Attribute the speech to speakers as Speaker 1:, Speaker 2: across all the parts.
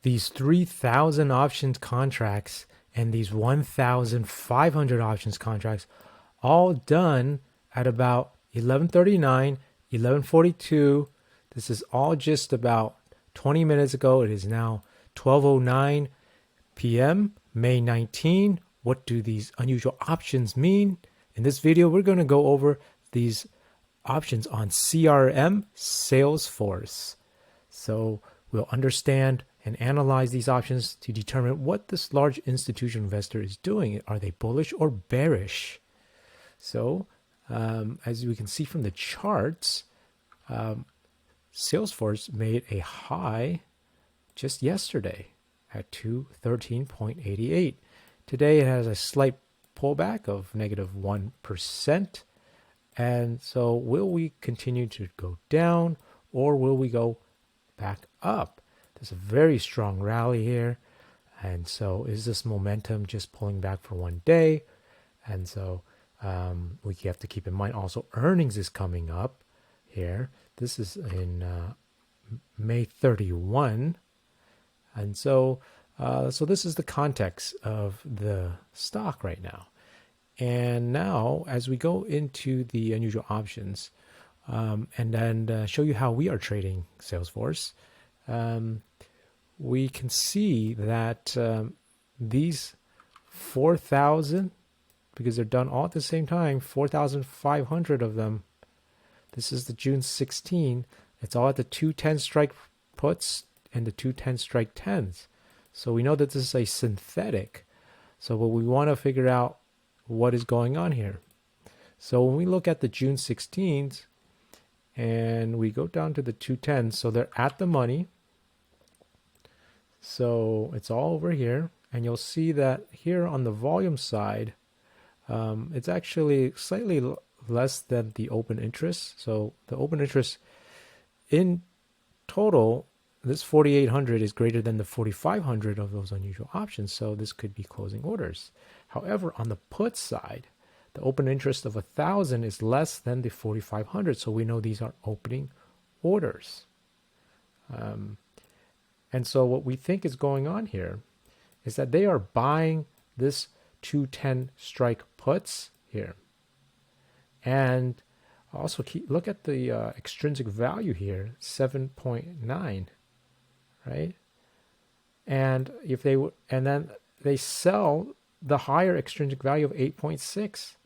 Speaker 1: these 3,000 options contracts and these 1,500 options contracts all done at about 11:39, 11:42. This is all just about 20 minutes ago. It is now 12:09 p.m. May 19. What do these unusual options mean? In this video, we're going to go over these options on CRM Salesforce. So we'll understand and analyze these options to determine what this large institutional investor is doing. Are they bullish or bearish? So as we can see from the charts, Salesforce made a high just yesterday at 213.88. Today it has a slight pullback of negative 1%. And so will we continue to go down or will we go back up? There's a very strong rally here. And so is this momentum just pulling back for one day? And so we have to keep in mind also earnings is coming up here. This is in May 31. And so this is the context of the stock right now. And now, as we go into the unusual options, and then show you how we are trading Salesforce, we can see that these 4,000, because they're done all at the same time, 4,500 of them. This is the June 16. It's all at the 210 strike puts and the 210 strike tens. So we know that this is a synthetic. So what we want to figure out what is going on here. So when we look at the June 16th and we go down to the 210s, so they're at the money. So it's all over here. And you'll see that here on the volume side, it's actually slightly less than the open interest. So the open interest in total, this 4,800 is greater than the 4,500 of those unusual options. So this could be closing orders. However, on the put side, the open interest of 1,000 is less than the 4,500. So we know these are opening orders. And so what we think is going on here is that they are buying this 210 strike puts here. And also look at the extrinsic value here, 7.9, right? And if they and then they sell the higher extrinsic value of 8.6.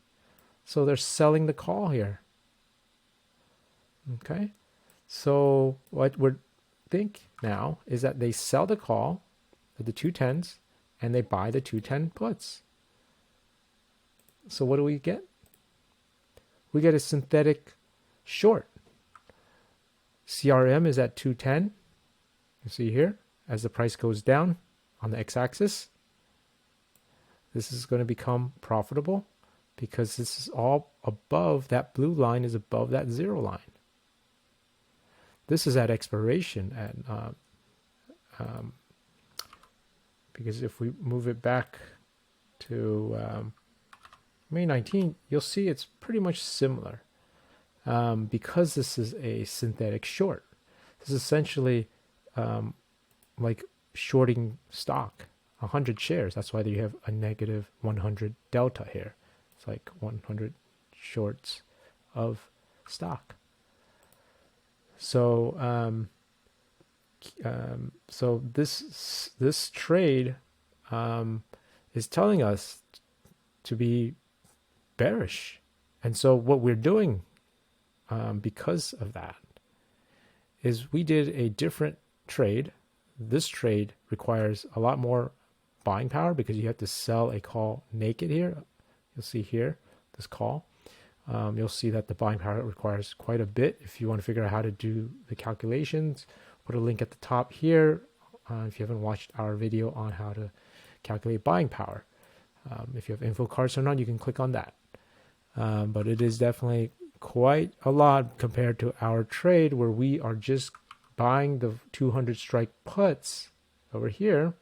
Speaker 1: So they're selling the call here. Okay? So what we think now is that they sell the call at the 210s and they buy the 210 puts. So what do we get? We get a synthetic short. CRM is at 210. You see here, as the price goes down on the x-axis, this is going to become profitable because this is all above, that blue line is above that zero line. This is at expiration and because if we move it back to May 19, you'll see it's pretty much similar because this is a synthetic short. This is essentially like shorting stock, 100 shares. That's why you have a negative 100 delta here. It's like 100 shorts of stock. So so this trade is telling us to be bearish. And so what we're doing because of that is we did a different trade. This trade requires a lot more buying power because you have to sell a call naked here. You'll see here, this call. You'll see that the buying power requires quite a bit. If you want to figure out how to do the calculations, put a link at the top here if you haven't watched our video on how to calculate buying power. If you have info cards or not, you can click on that. But it is definitely quite a lot compared to our trade where we are just buying the 200 strike puts over here.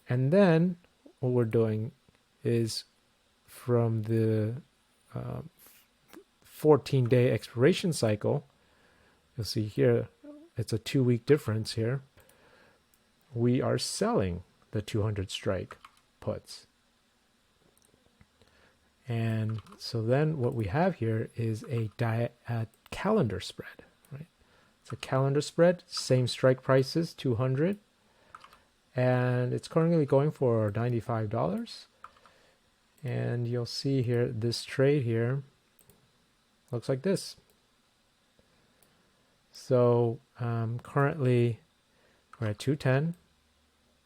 Speaker 1: And then what we're doing is from the 14-day expiration cycle, you'll see here it's a 2-week difference here, we are selling the 200 strike puts. And so then what we have here is a calendar spread, right? It's a calendar spread, same strike prices, 200, and it's currently going for $95. And you'll see here, this trade here looks like this. So currently we're at 210.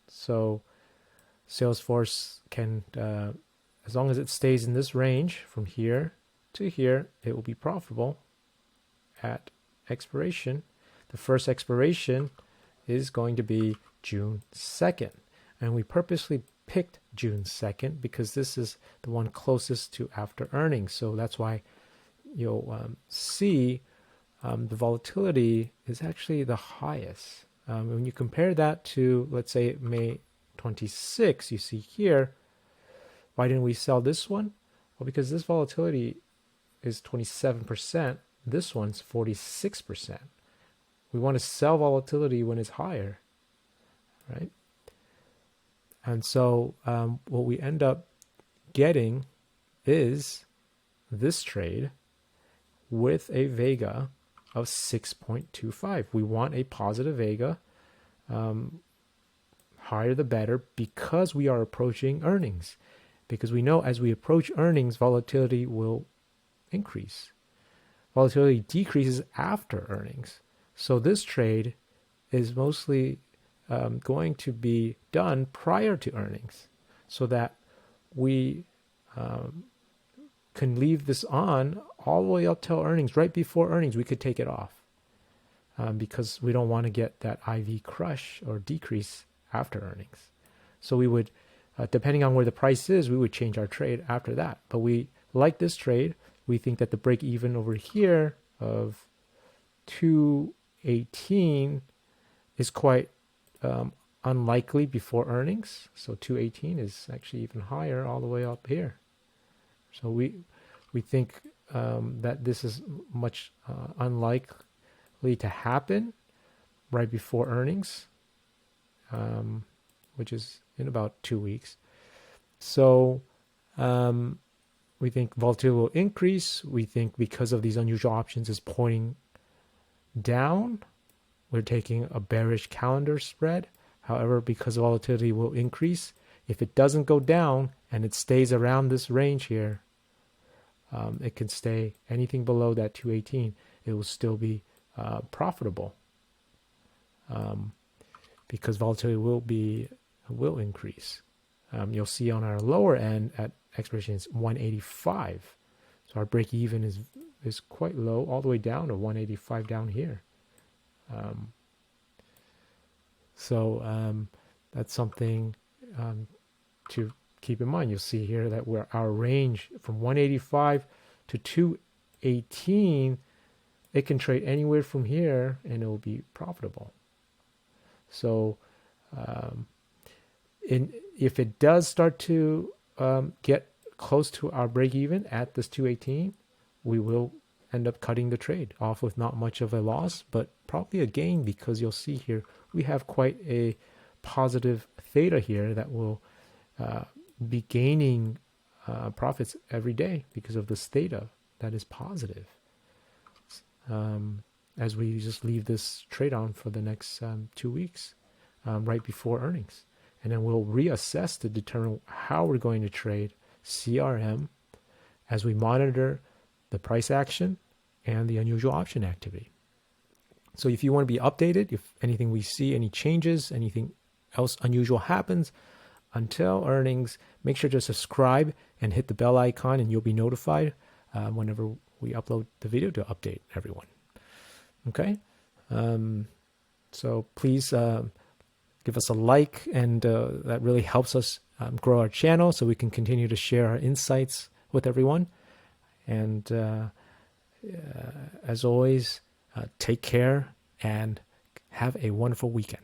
Speaker 1: So Salesforce can, as long as it stays in this range from here to here, it will be profitable at expiration. The first expiration is going to be June 2nd. And we purposely picked June 2nd because this is the one closest to after earnings. So that's why you'll see the volatility is actually the highest. When you compare that to, let's say, May 26, you see here, why didn't we sell this one? Well, because this volatility is 27%. This one's 46%. We want to sell volatility when it's higher, right? And so what we end up getting is this trade with a Vega of 6.25. We want a positive Vega, higher the better, because we are approaching earnings. Because we know as we approach earnings, volatility will increase. Volatility decreases after earnings. So this trade is mostly going to be done prior to earnings so that we can leave this on all the way up till earnings. Right before earnings, we could take it off because we don't want to get that IV crush or decrease after earnings. So we would, depending on where the price is, we would change our trade after that. But we like this trade. We think that the break even over here of 218 is quite unlikely before earnings. So 218 is actually even higher all the way up here. So we think that this is much unlikely to happen right before earnings, which is in about 2 weeks. So we think volatility will increase. We think because of these unusual options is pointing down, we're taking a bearish calendar spread. However, because volatility will increase, if it doesn't go down and it stays around this range here, it can stay anything below that 218. It will still be profitable because volatility will increase. You'll see on our lower end at expiration is 185. So our break even is quite low, all the way down to 185 down here. So that's something to keep in mind. You'll see here that our range from 185 to 218, it can trade anywhere from here and it will be profitable. So if it does start to get close to our break even at this 218, we will end up cutting the trade off with not much of a loss, but probably a gain, because you'll see here we have quite a positive theta here that will be gaining profits every day because of this theta that is positive, as we just leave this trade on for the next 2 weeks right before earnings. And then we'll reassess to determine how we're going to trade CRM as we monitor the price action and the unusual option activity. So if you want to be updated, if anything we see, any changes, anything else unusual happens until earnings, make sure to subscribe and hit the bell icon, and you'll be notified whenever we upload the video to update everyone. Okay? So please give us a like, and that really helps us grow our channel so we can continue to share our insights with everyone. And as always, take care and have a wonderful weekend.